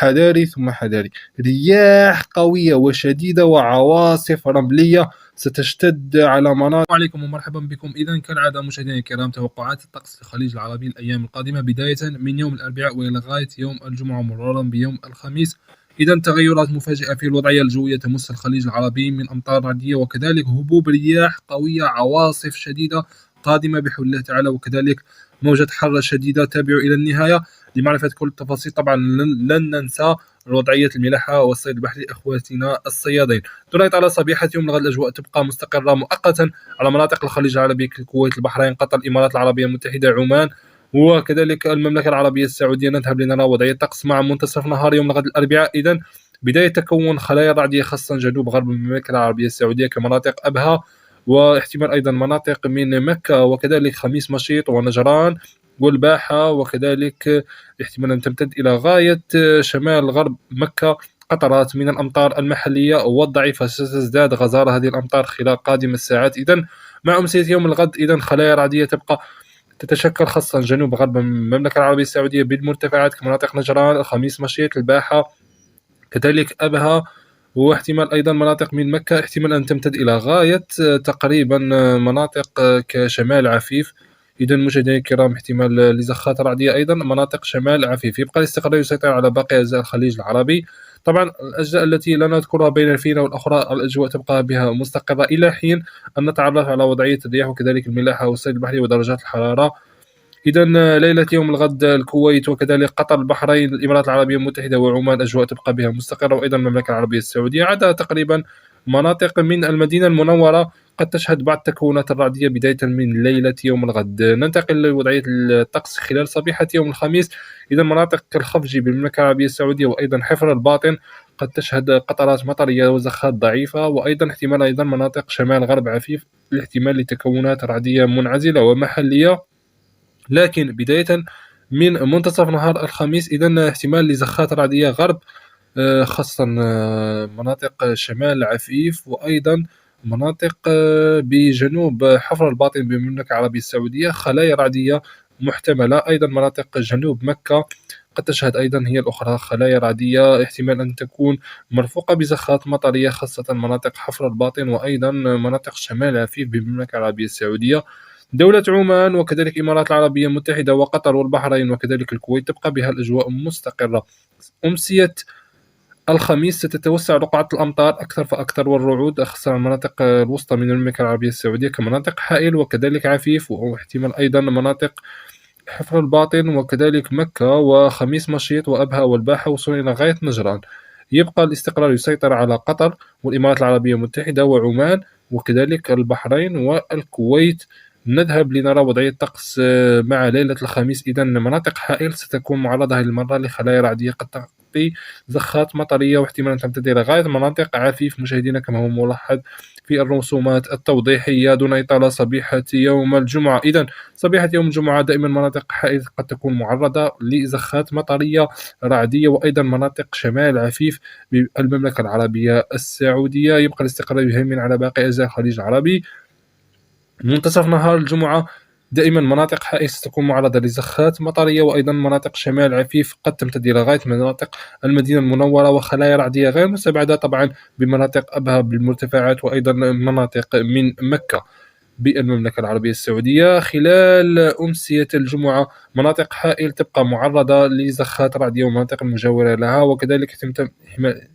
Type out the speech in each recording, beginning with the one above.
حذاري ثم حذاري. رياح قوية وشديدة وعواصف رملية ستشتد على مناطق. عليكم ومرحبا بكم. إذا كالعادة مشاهدينا الكرام، توقعات الطقس في الخليج العربي الأيام القادمة بداية من يوم الأربعاء وإلى غاية يوم الجمعة مرورا بيوم الخميس. إذا تغيرات مفاجئة في الوضعية الجوية تمس الخليج العربي من أمطار رعدية وكذلك هبوب رياح قوية، عواصف شديدة قادمة بحول الله تعالى، وكذلك موجة حر شديدة. تابعوا إلى النهاية لمعرفة كل التفاصيل. طبعا لن ننسى وضعية الملاحة والصيد البحري أخواتنا الصيادين. تنايط على صبيحة يوم الغد الأجواء تبقى مستقرة مؤقتا على مناطق الخليج العربي كالكويت، البحرين، قطر، الإمارات العربية المتحدة، عمان وكذلك المملكة العربية السعودية. نذهب لنرى وضعية الطقس مع منتصف نهار يوم الغد الأربعاء. إذن بداية تكون خلايا رعدية خاصة جنوب غرب المملكة العربية السعودية كمناطق أبها، واحتمال أيضا مناطق من مكة وكذلك خميس مشيط ونجران والباحة، وكذلك احتمال أن تمتد إلى غاية شمال غرب مكة قطرات من الأمطار المحلية والضعيفة. ستزداد غزارة هذه الأمطار خلال قادم الساعات. إذن مع أمسية يوم الغد إذن خلايا رعدية تبقى تتشكل خاصة جنوب غرب المملكة العربية السعودية بالمرتفعات كمناطق نجران، الخميس مشيط، الباحة، كذلك أبها، واحتمال أيضا مناطق من مكة احتمال أن تمتد إلى غاية تقريبا مناطق كشمال عفيف. إذا مشاهدينا الكرام احتمال لزخات رعدية أيضا مناطق شمال عفيف. يبقى الاستقرار يسيطر على باقي أجزاء الخليج العربي. طبعا الأجزاء التي لا نذكرها بين الفينة والأخرى الأجواء تبقى بها مستقرة إلى حين أن نتعرف على وضعية الرياح وكذلك الملاحة والصيد البحري ودرجات الحرارة. إذا ليلة يوم الغد الكويت وكذلك قطر، البحرين، الإمارات العربية المتحدة وعمان أجواء تبقى بها مستقرة، وأيضا المملكة العربية السعودية عدا تقريبا مناطق من المدينة المنورة قد تشهد بعض التكونات الرعدية بداية من ليلة يوم الغد. ننتقل لوضعية الطقس خلال صبيحة يوم الخميس. إذا مناطق كالخفجي بالمملكة العربية السعودية وأيضا حفر الباطن قد تشهد قطرات مطرية وزخات ضعيفة، وأيضا احتمال أيضا مناطق شمال غرب عفيف الاحتمال لتكونات رعدية منعزلة ومحلية. لكن بداية من منتصف نهار الخميس إذن احتمال لزخات رعدية غرب خاصة مناطق شمال عفيف، وأيضا مناطق بجنوب حفر الباطن بالمملكة العربية السعودية خلايا رعدية محتملة. أيضا مناطق جنوب مكة قد تشهد أيضا هي الأخرى خلايا رعدية احتمال أن تكون مرفوقة بزخات مطرية خاصة مناطق حفر الباطن وأيضا مناطق شمال عفيف بالمملكة العربية السعودية. دولة عمان وكذلك الإمارات العربية المتحدة وقطر والبحرين وكذلك الكويت تبقى بها الأجواء مستقرة. أمسية الخميس ستتوسع رقعات الأمطار أكثر فأكثر والرعود خاصة المناطق الوسطى من المملكة العربية السعودية كمناطق حائل وكذلك عفيف، واحتمال أيضا مناطق حفر الباطن وكذلك مكة وخميس مشيط وأبها والباحة وصولا إلى غاية نجران. يبقى الاستقرار يسيطر على قطر والإمارات العربية المتحدة وعمان وكذلك البحرين والكويت. نذهب لنرى وضعية الطقس مع ليلة الخميس. إذا مناطق حائل ستكون معرضة للمرة لخلايا رعدية قد تغطي زخات مطرية واحتمال أن تمتد إلى غاية مناطق عفيف مشاهدينا كما هو ملاحظ في الرسومات التوضيحية دون إطالة. صبيحة يوم الجمعة إذا صبيحة يوم الجمعة دائما مناطق حائل قد تكون معرضة لزخات مطرية رعدية وأيضا مناطق شمال عفيف بالمملكة العربية السعودية. يبقى الاستقرار يهيمن على باقي أجزاء الخليج العربي. منتصف نهار الجمعة دائما مناطق حائل ستكون معرضة لزخات مطرية وأيضا مناطق شمال عفيف قد تمتد إلى غاية مناطق المدينة المنورة وخلايا رعدية غير مستبعدة طبعا بمناطق أبها بالمرتفعات وأيضا مناطق من مكة بالمملكة العربية السعودية. خلال أمسية الجمعة مناطق حائل تبقى معرضة لزخات رعدية ومناطق المجاورة لها وكذلك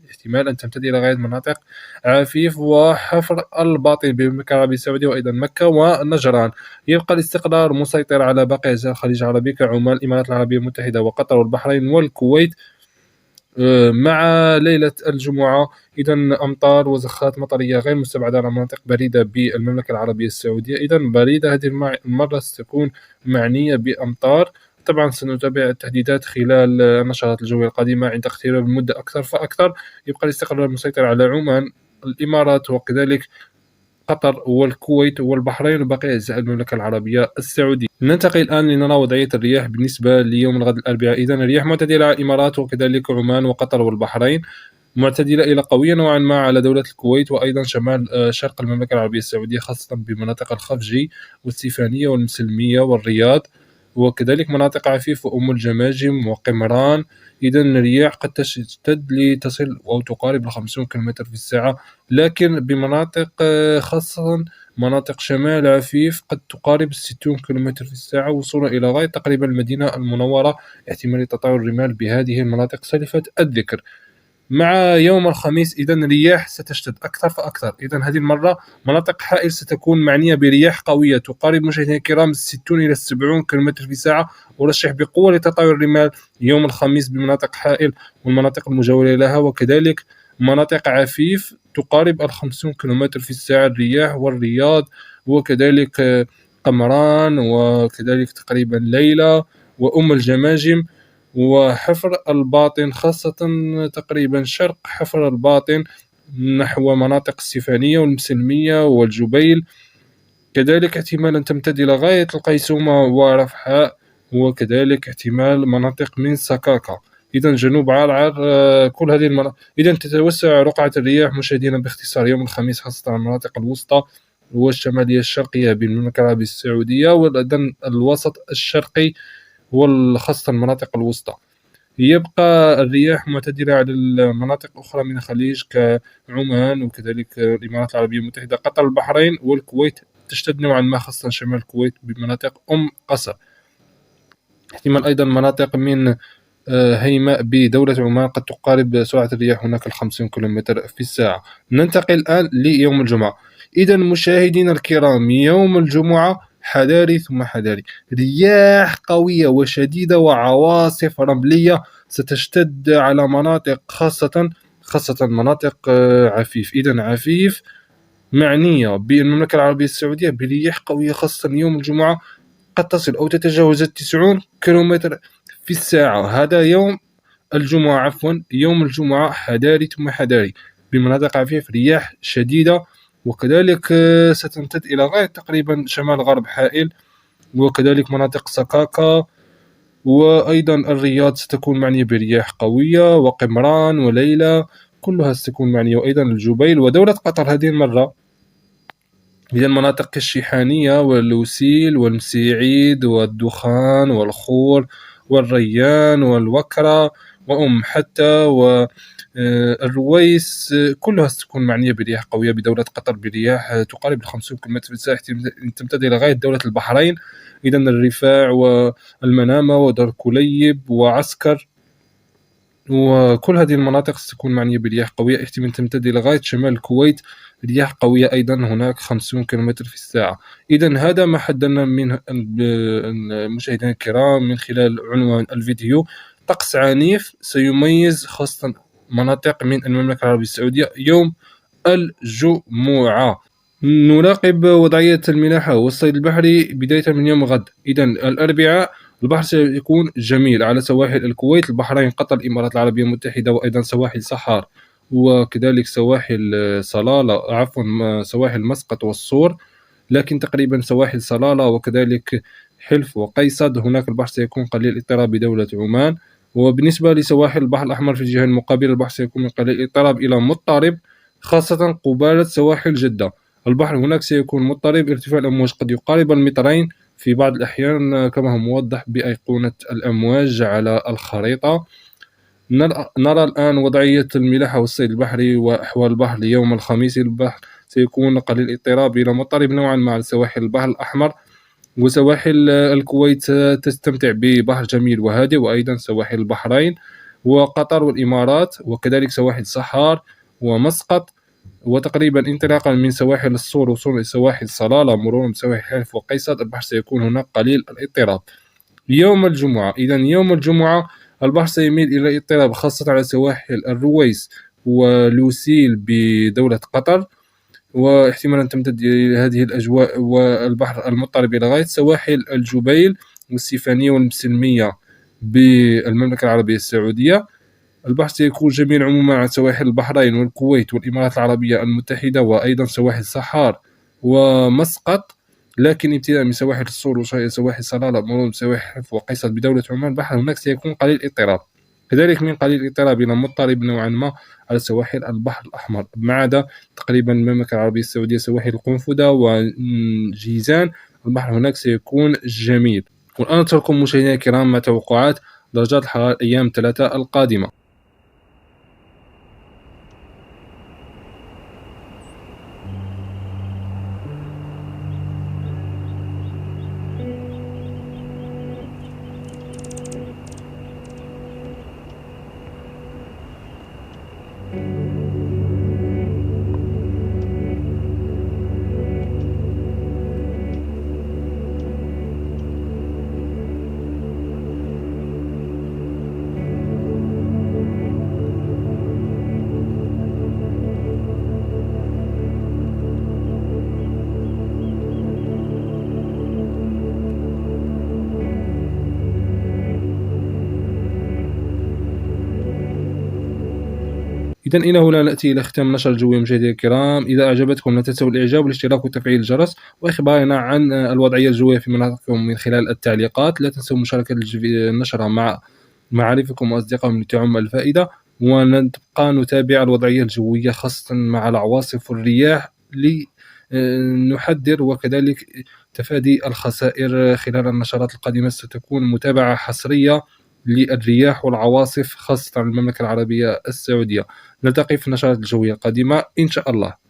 احتمال أن تمتد إلى غاية مناطق عفيف وحفر الباطن بالمملكة العربية السعودية وأيضا مكة ونجران. يبقى الاستقرار مسيطر على باقي أجزاء الخليج العربي كعمان، الإمارات العربية المتحدة وقطر والبحرين والكويت. مع ليلة الجمعة إذا أمطار وزخات مطرية غير مستبعدة على مناطق بريدة بالمملكة العربية السعودية. إذا بريدة هذه المرة ستكون معنية بأمطار. طبعا سنتابع التحديثات خلال النشرات الجوية القادمة عند اقتراب المدة أكثر فأكثر. يبقى الاستقرار المسيطر على عمان، الإمارات وكذلك قطر والكويت والبحرين وباقي أجزاء المملكة العربية السعودية. ننتقل الآن لنرى وضعية الرياح بالنسبة ليوم الغد الأربعاء. إذن الرياح معتدلة على الإمارات وكذلك عمان وقطر والبحرين، معتدلة إلى قوية نوعا ما على دولة الكويت وأيضا شمال شرق المملكة العربية السعودية خاصة بمناطق الخفجي والسيفانية والمسلمية والرياض، وكذلك مناطق عفيف وأم الجماجم وقمران. إذا الرياح قد تشتد لتصل أو تقارب 50 كم في الساعة، لكن بمناطق خاصة مناطق شمال عفيف قد تقارب 60 كم في الساعة، وصولا إلى غاية تقريبا المدينة المنورة. احتمال تطاير الرمال بهذه المناطق سالفة الذكر. مع يوم الخميس إذا الرياح ستشتد أكثر فأكثر. إذا هذه المرة مناطق حائل ستكون معنية برياح قوية تقارب مشاهدينا الكرام 60 إلى 70 كم في الساعة، ورشح بقوة لتطاير الرمال يوم الخميس بمناطق حائل والمناطق المجاورة لها، وكذلك مناطق عفيف تقارب 50 كم في الساعة الرياح، والرياض وكذلك قمران وكذلك تقريبا ليلى وأم الجماجم وحفر الباطن، خاصة تقريبا شرق حفر الباطن نحو مناطق السفانية والمسلمية والجبيل. كذلك احتمال أن تمتد إلى غاية القيسومة ورفحاء، وكذلك احتمال مناطق من سكاكا. إذا جنوب عرعر كل هذه المناطق. إذا تتوسع رقعة الرياح مشاهدينا باختصار يوم الخميس خاصة المناطق الوسطى والشمالية الشرقية بالمملكة العربية السعودية، والأذن الوسط الشرقي وخاصة المناطق الوسطى. يبقى الرياح معتدلة على المناطق الأخرى من الخليج كعمان وكذلك الإمارات العربية المتحدة، قطر، البحرين والكويت تشتد نوعا ما، خاصة شمال الكويت بمناطق قصر. احتمال أيضا مناطق من هيماء بدولة عمان قد تقارب سرعة الرياح هناك 50 كم في الساعة. ننتقل الآن ليوم الجمعة. إذا مشاهدينا الكرام يوم الجمعة حذاري ثم حذاري، رياح قوية وشديدة وعواصف رملية ستشتد على مناطق خاصة مناطق عفيف. إذا عفيف معنية بالمملكة العربية السعودية برياح قوية، خاصة يوم الجمعة قد تصل أو تتجاوز 90 كم في الساعة. هذا يوم الجمعة، يوم الجمعة حذاري ثم حذاري بمناطق عفيف، رياح شديدة، وكذلك ستمتد إلى غاية تقريبا شمال غرب حائل، وكذلك مناطق سكاكا، وأيضا الرياض ستكون معنية برياح قوية، وقمران وليلى كلها ستكون معنية، وأيضا الجبيل ودولة قطر هذه المرة. هي المناطق كالشيحانية واللوسيل والمسيعيد والدخان والخور والريان والوكرة وأم حتى والرويس كلها ستكون معنية برياح قوية بدولة قطر برياح تقارب 50 كم في الساعة، تمتد إلى غاية دولة البحرين. إذا الرفاع والمنامة ودار كليب وعسكر وكل هذه المناطق ستكون معنية برياح قوية، احتمال تمتد إلى غاية شمال الكويت رياح قوية أيضا هناك 50 كم في الساعة. إذا هذا ما حددنا منه المشاهدين الكرام من خلال عنوان الفيديو. طقس عنيف سيميز خاصة مناطق من المملكة العربية السعودية يوم الجمعة. نراقب وضعية الملاحة والصيد البحري بداية من يوم غد. إذا الأربعاء البحر سيكون جميل على سواحل الكويت، البحرين، قطر، الإمارات العربية المتحدة، وأيضا سواحل صحار وكذلك سواحل سواحل مسقط والصور، لكن تقريبا سواحل صلالة وكذلك حلف وقيصد هناك البحر سيكون قليل الاضطراب بدولة عمان. وبالنسبة لسواحل البحر الأحمر في الجهة المقابلة البحر سيكون من قليل الاضطراب إلى مضطرب، خاصة قبالة سواحل جدة. البحر هناك سيكون مضطرب، ارتفاع الأمواج قد يقارب المترين في بعض الأحيان كما هو موضح بأيقونة الأمواج على الخريطة. نرى الآن وضعية الملاحة والصيد البحري وأحوال البحر ليوم الخميس. البحر سيكون قليل الاضطراب إلى مضطرب نوعا مع سواحل البحر الأحمر، وسواحل الكويت تستمتع ببحر جميل وهادئ، وأيضا سواحل البحرين وقطر والإمارات، وكذلك سواحل صحار ومسقط، وتقريبا انطلاقا من سواحل الصور وصولا إلى سواحل صلالة مرورا بسواحل حلف وقيصر البحر سيكون هناك قليل الاضطراب. يوم الجمعة إذا يوم الجمعة البحر سيميل إلى الاضطراب خاصة على سواحل الرويس ولوسيل بدولة قطر، واحتمال أن تمتد إلى هذه الأجواء والبحر المضطرب إلى غاية سواحل الجبيل والسيفانية والمسلمية بالمملكة العربية السعودية. البحر سيكون جميل عموما على سواحل البحرين والكويت والإمارات العربية المتحدة، وأيضا سواحل صحار ومسقط، لكن ابتداء من سواحل الصور وسواحل صلالة مرورا بسواحل حلف وقيصر بدولة عمان البحر هناك سيكون قليل اضطراب، كذلك من قليل الاضطراب إلى مضطرب نوعا ما على سواحل البحر الأحمر، ما عدا تقريبا المملكة العربية السعودية سواحل القنفذة وجيزان البحر هناك سيكون جميل. والآن أترككم مشاهدينا الكرام مع توقعات درجات الحرارة الأيام الثلاثة القادمة. إذا إلى هنا نأتي إلى ختام النشرة الجوية مشاهدينا الكرام. إذا أعجبتكم لا تنسوا الإعجاب والاشتراك وتفعيل الجرس وإخبارنا عن الوضعية الجوية في مناطقكم من خلال التعليقات. لا تنسوا مشاركة النشرة مع معارفكم وأصدقائكم لتعم الفائدة، ونبقى نتابع الوضعية الجوية خاصة مع العواصف والرياح لنحذر وكذلك تفادي الخسائر. خلال النشرات القادمة ستكون متابعة حصرية للرياح والعواصف خاصة عن المملكة العربية السعودية. نلتقي في النشرات الجوية القادمة إن شاء الله.